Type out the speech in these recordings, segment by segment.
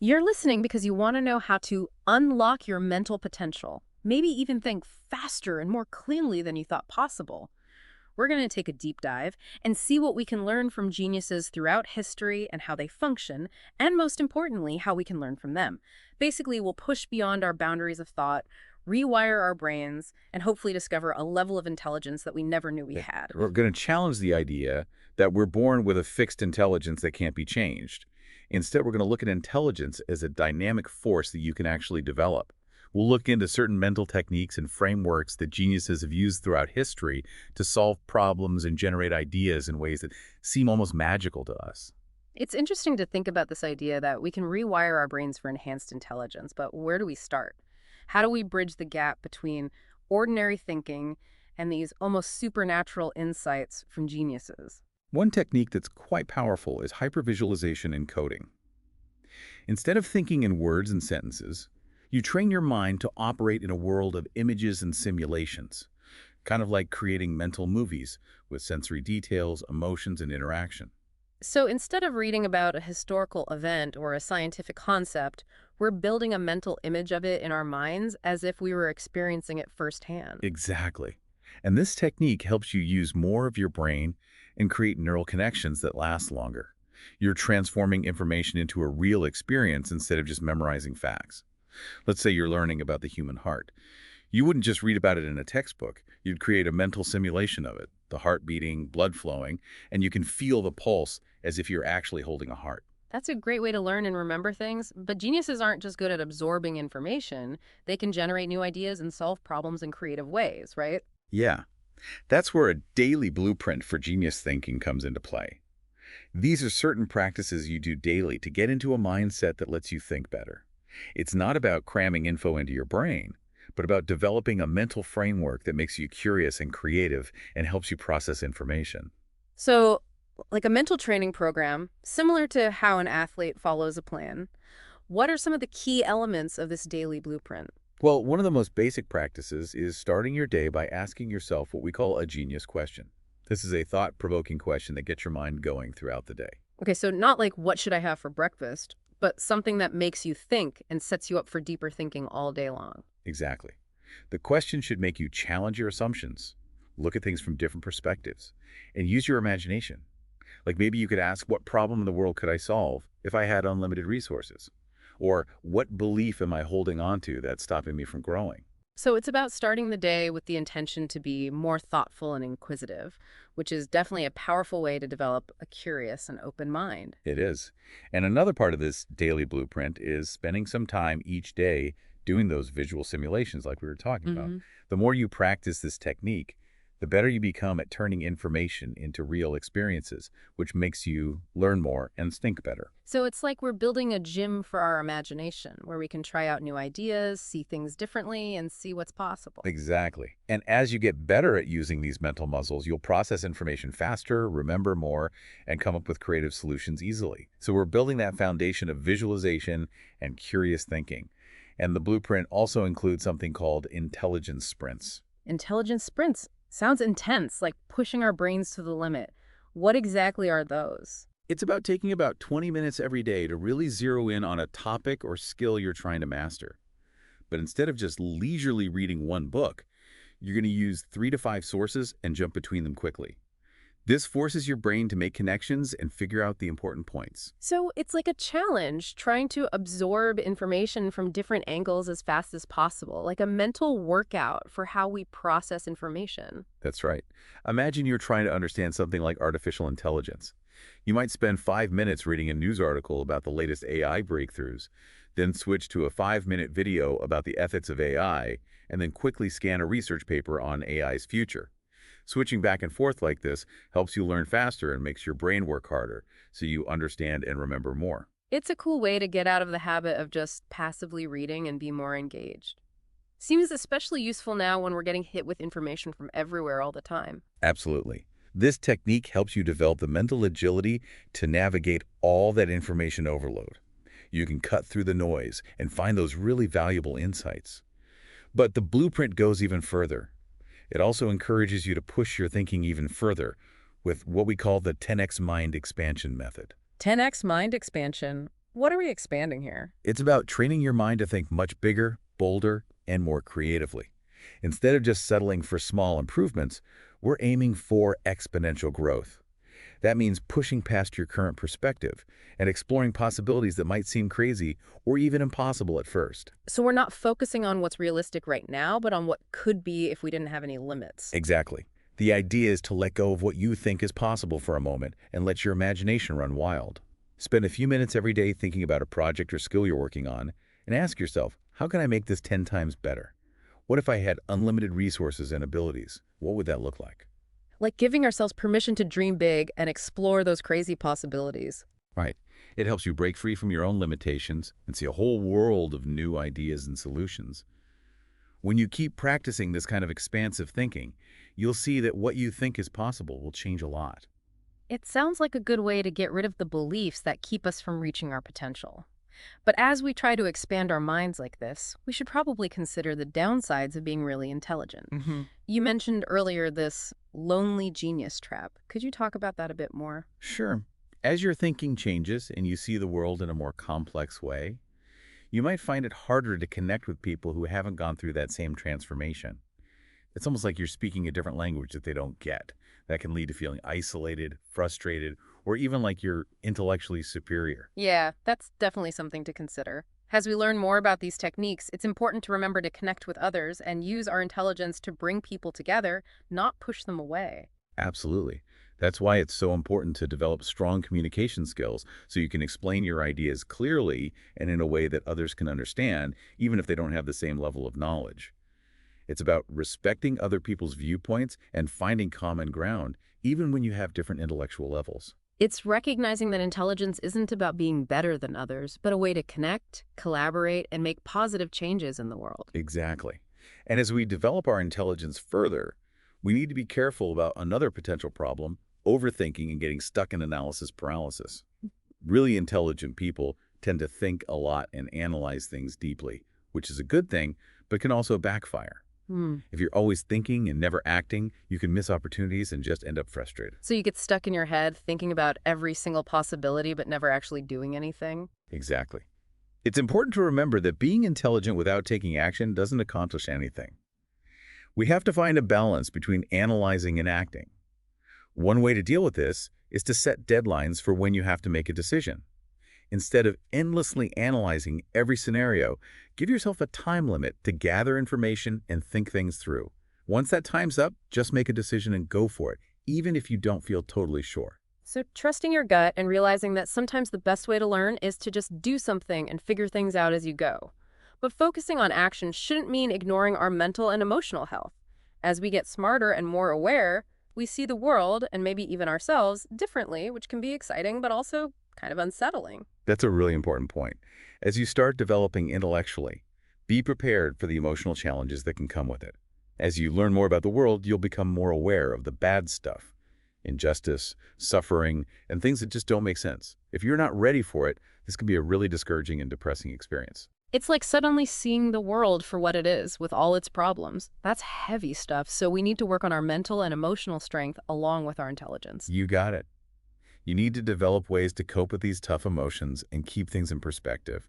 You're listening because you want to know how to unlock your mental potential, maybe even think faster and more cleanly than you thought possible. We're going to take a deep dive and see what we can learn from geniuses throughout history and how they function, and most importantly, how we can learn from them. Basically, we'll push beyond our boundaries of thought, rewire our brains, and hopefully discover a level of intelligence that we never knew we Yeah. had. We're going to challenge the idea that we're born with a fixed intelligence that can't be changed. Instead, we're going to look at intelligence as a dynamic force that you can actually develop. We'll look into certain mental techniques and frameworks that geniuses have used throughout history to solve problems and generate ideas in ways that seem almost magical to us. It's interesting to think about this idea that we can rewire our brains for enhanced intelligence, but where do we start? How do we bridge the gap between ordinary thinking and these almost supernatural insights from geniuses? One technique that's quite powerful is hypervisualization in coding. Instead of thinking in words and sentences, you train your mind to operate in a world of images and simulations, kind of like creating mental movies with sensory details, emotions, and interaction. So instead of reading about a historical event or a scientific concept, we're building a mental image of it in our minds as if we were experiencing it firsthand. Exactly. And this technique helps you use more of your brain and create neural connections that last longer. You're transforming information into a real experience instead of just memorizing facts. Let's say you're learning about the human heart. You wouldn't just read about it in a textbook. You'd create a mental simulation of it, the heart beating, blood flowing, and you can feel the pulse as if you're actually holding a heart. That's a great way to learn and remember things, but geniuses aren't just good at absorbing information. They can generate new ideas and solve problems in creative ways, right? Yeah, that's where a daily blueprint for genius thinking comes into play. These are certain practices you do daily to get into a mindset that lets you think better. It's not about cramming info into your brain, but about developing a mental framework that makes you curious and creative and helps you process information. So, like a mental training program, similar to how an athlete follows a plan, what are some of the key elements of this daily blueprint? Well, one of the most basic practices is starting your day by asking yourself what we call a genius question. This is a thought-provoking question that gets your mind going throughout the day. Okay, so not like what should I have for breakfast, but something that makes you think and sets you up for deeper thinking all day long. Exactly. The question should make you challenge your assumptions, look at things from different perspectives, and use your imagination. Like maybe you could ask, what problem in the world could I solve if I had unlimited resources? Or what belief am I holding on to that's stopping me from growing? So it's about starting the day with the intention to be more thoughtful and inquisitive, which is definitely a powerful way to develop a curious and open mind. It is. And another part of this daily blueprint is spending some time each day doing those visual simulations like we were talking about. hmm The more you practice this technique, the better you become at turning information into real experiences, which makes you learn more and think better. So it's like we're building a gym for our imagination, where we can try out new ideas, see things differently, and see what's possible. Exactly. And as you get better at using these mental muscles, you'll process information faster, remember more, and come up with creative solutions easily. So we're building that foundation of visualization and curious thinking. And the blueprint also includes something called intelligence sprints. Intelligence sprints sounds intense, like pushing our brains to the limit. What exactly are those? It's about taking about 20 minutes every day to really zero in on a topic or skill you're trying to master. But instead of just leisurely reading one book, you're going to use 3 to 5 sources and jump between them quickly. This forces your brain to make connections and figure out the important points. So it's like a challenge trying to absorb information from different angles as fast as possible, like a mental workout for how we process information. That's right. Imagine you're trying to understand something like artificial intelligence. You might spend 5 minutes reading a news article about the latest AI breakthroughs, then switch to a 5-minute video about the ethics of AI, and then quickly scan a research paper on AI's future. Switching back and forth like this helps you learn faster and makes your brain work harder, so you understand and remember more. It's a cool way to get out of the habit of just passively reading and be more engaged. Seems especially useful now when we're getting hit with information from everywhere all the time. Absolutely. This technique helps you develop the mental agility to navigate all that information overload. You can cut through the noise and find those really valuable insights. But the blueprint goes even further. It also encourages you to push your thinking even further with what we call the 10x mind expansion method. 10x mind expansion. What are we expanding here? It's about training your mind to think much bigger, bolder, and more creatively. Instead of just settling for small improvements, we're aiming for exponential growth. That means pushing past your current perspective and exploring possibilities that might seem crazy or even impossible at first. So we're not focusing on what's realistic right now, but on what could be if we didn't have any limits. Exactly. The idea is to let go of what you think is possible for a moment and let your imagination run wild. Spend a few minutes every day thinking about a project or skill you're working on and ask yourself, how can I make this 10 times better? What if I had unlimited resources and abilities? What would that look like? Like giving ourselves permission to dream big and explore those crazy possibilities. Right. It helps you break free from your own limitations and see a whole world of new ideas and solutions. When you keep practicing this kind of expansive thinking, you'll see that what you think is possible will change a lot. It sounds like a good way to get rid of the beliefs that keep us from reaching our potential. But as we try to expand our minds like this, we should probably consider the downsides of being really intelligent. Hmm. You mentioned earlier this lonely genius trap. Could you talk about that a bit more? Sure. As your thinking changes and you see the world in a more complex way, you might find it harder to connect with people who haven't gone through that same transformation. It's almost like you're speaking a different language that they don't get. That can lead to feeling isolated, frustrated, or even like you're intellectually superior. Yeah, that's definitely something to consider. As we learn more about these techniques, it's important to remember to connect with others and use our intelligence to bring people together, not push them away. Absolutely. That's why it's so important to develop strong communication skills so you can explain your ideas clearly and in a way that others can understand, even if they don't have the same level of knowledge. It's about respecting other people's viewpoints and finding common ground, even when you have different intellectual levels. It's recognizing that intelligence isn't about being better than others, but a way to connect, collaborate, and make positive changes in the world. Exactly. And as we develop our intelligence further, we need to be careful about another potential problem, overthinking and getting stuck in analysis paralysis. Really intelligent people tend to think a lot and analyze things deeply, which is a good thing, but can also backfire. Hmm. If you're always thinking and never acting, you can miss opportunities and just end up frustrated. So you get stuck in your head thinking about every single possibility, but never actually doing anything? Exactly. It's important to remember that being intelligent without taking action doesn't accomplish anything. We have to find a balance between analyzing and acting. One way to deal with this is to set deadlines for when you have to make a decision. Instead of endlessly analyzing every scenario, give yourself a time limit to gather information and think things through. Once that time's up, just make a decision and go for it, even if you don't feel totally sure. So trusting your gut and realizing that sometimes the best way to learn is to just do something and figure things out as you go. But focusing on action shouldn't mean ignoring our mental and emotional health. As we get smarter and more aware, we see the world, and maybe even ourselves, differently, which can be exciting but also kind of unsettling. That's a really important point. As you start developing intellectually, be prepared for the emotional challenges that can come with it. As you learn more about the world, you'll become more aware of the bad stuff, injustice, suffering, and things that just don't make sense. If you're not ready for it, this can be a really discouraging and depressing experience. It's like suddenly seeing the world for what it is, with all its problems. That's heavy stuff, so we need to work on our mental and emotional strength along with our intelligence. You got it. You need to develop ways to cope with these tough emotions and keep things in perspective.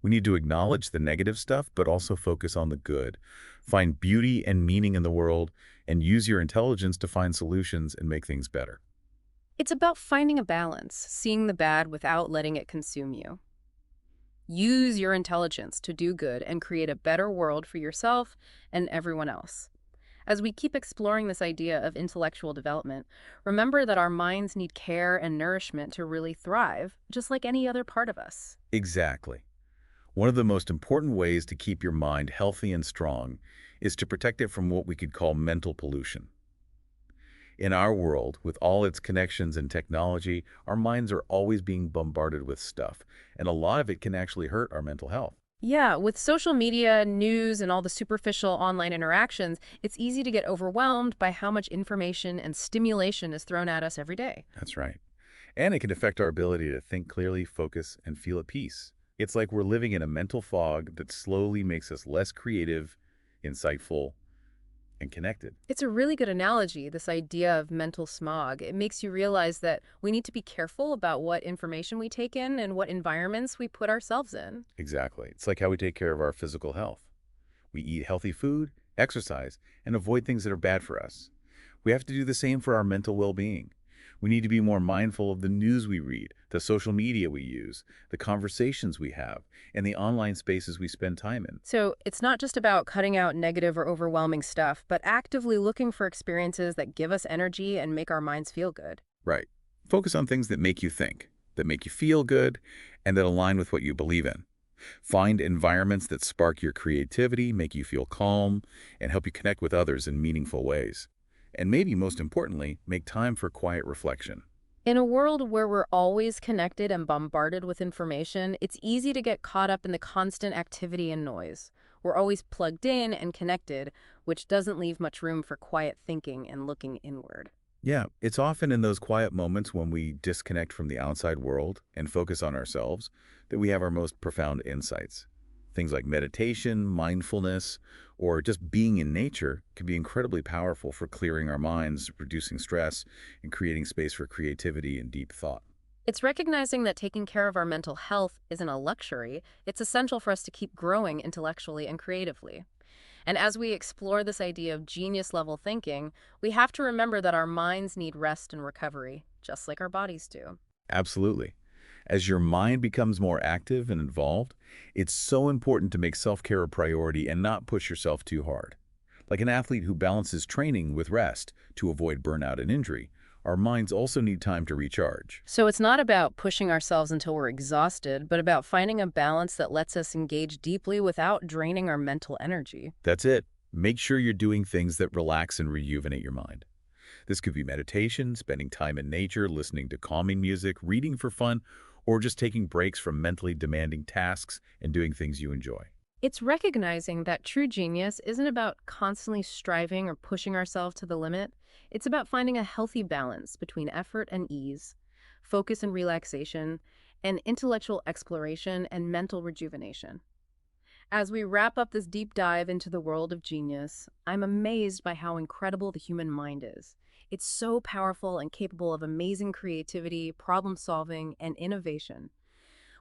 We need to acknowledge the negative stuff, but also focus on the good. Find beauty and meaning in the world, and use your intelligence to find solutions and make things better. It's about finding a balance, seeing the bad without letting it consume you. Use your intelligence to do good and create a better world for yourself and everyone else. As we keep exploring this idea of intellectual development, remember that our minds need care and nourishment to really thrive, just like any other part of us. Exactly. One of the most important ways to keep your mind healthy and strong is to protect it from what we could call mental pollution. In our world, with all its connections and technology, our minds are always being bombarded with stuff, and a lot of it can actually hurt our mental health. Yeah, with social media, news, and all the superficial online interactions, it's easy to get overwhelmed by how much information and stimulation is thrown at us every day. That's right. And it can affect our ability to think clearly, focus, and feel at peace. It's like we're living in a mental fog that slowly makes us less creative, insightful, and connected. It's a really good analogy, this idea of mental smog. It makes you realize that we need to be careful about what information we take in and what environments we put ourselves in. Exactly. It's like how we take care of our physical health. We eat healthy food, exercise, and avoid things that are bad for us. We have to do the same for our mental well-being. We need to be more mindful of the news we read, the social media we use, the conversations we have, and the online spaces we spend time in. So it's not just about cutting out negative or overwhelming stuff, but actively looking for experiences that give us energy and make our minds feel good. Right. Focus on things that make you think, that make you feel good, and that align with what you believe in. Find environments that spark your creativity, make you feel calm, and help you connect with others in meaningful ways. And maybe most importantly, make time for quiet reflection. In a world where we're always connected and bombarded with information, it's easy to get caught up in the constant activity and noise. We're always plugged in and connected, which doesn't leave much room for quiet thinking and looking inward. Yeah, it's often in those quiet moments when we disconnect from the outside world and focus on ourselves that we have our most profound insights. Things like meditation, mindfulness, or just being in nature can be incredibly powerful for clearing our minds, reducing stress, and creating space for creativity and deep thought. It's recognizing that taking care of our mental health isn't a luxury. It's essential for us to keep growing intellectually and creatively. And as we explore this idea of genius level thinking, we have to remember that our minds need rest and recovery, just like our bodies do. Absolutely. As your mind becomes more active and involved, it's so important to make self-care a priority and not push yourself too hard. Like an athlete who balances training with rest to avoid burnout and injury, our minds also need time to recharge. So it's not about pushing ourselves until we're exhausted, but about finding a balance that lets us engage deeply without draining our mental energy. That's it. Make sure you're doing things that relax and rejuvenate your mind. This could be meditation, spending time in nature, listening to calming music, reading for fun, or just taking breaks from mentally demanding tasks and doing things you enjoy. It's recognizing that true genius isn't about constantly striving or pushing ourselves to the limit. It's about finding a healthy balance between effort and ease, focus and relaxation, and intellectual exploration and mental rejuvenation. As we wrap up this deep dive into the world of genius, I'm amazed by how incredible the human mind is. It's so powerful and capable of amazing creativity, problem solving, and innovation.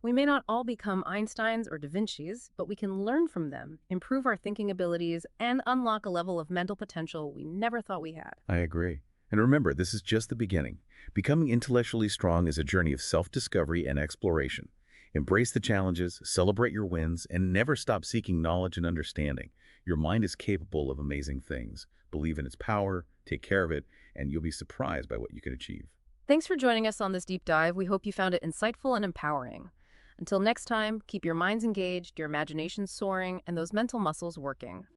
We may not all become Einsteins or Da Vincis, but we can learn from them, improve our thinking abilities, and unlock a level of mental potential we never thought we had. I agree. And remember, this is just the beginning. Becoming intellectually strong is a journey of self-discovery and exploration. Embrace the challenges, celebrate your wins, and never stop seeking knowledge and understanding. Your mind is capable of amazing things. Believe in its power, take care of it, and you'll be surprised by what you can achieve. Thanks for joining us on this deep dive. We hope you found it insightful and empowering. Until next time, keep your minds engaged, your imagination soaring, and those mental muscles working.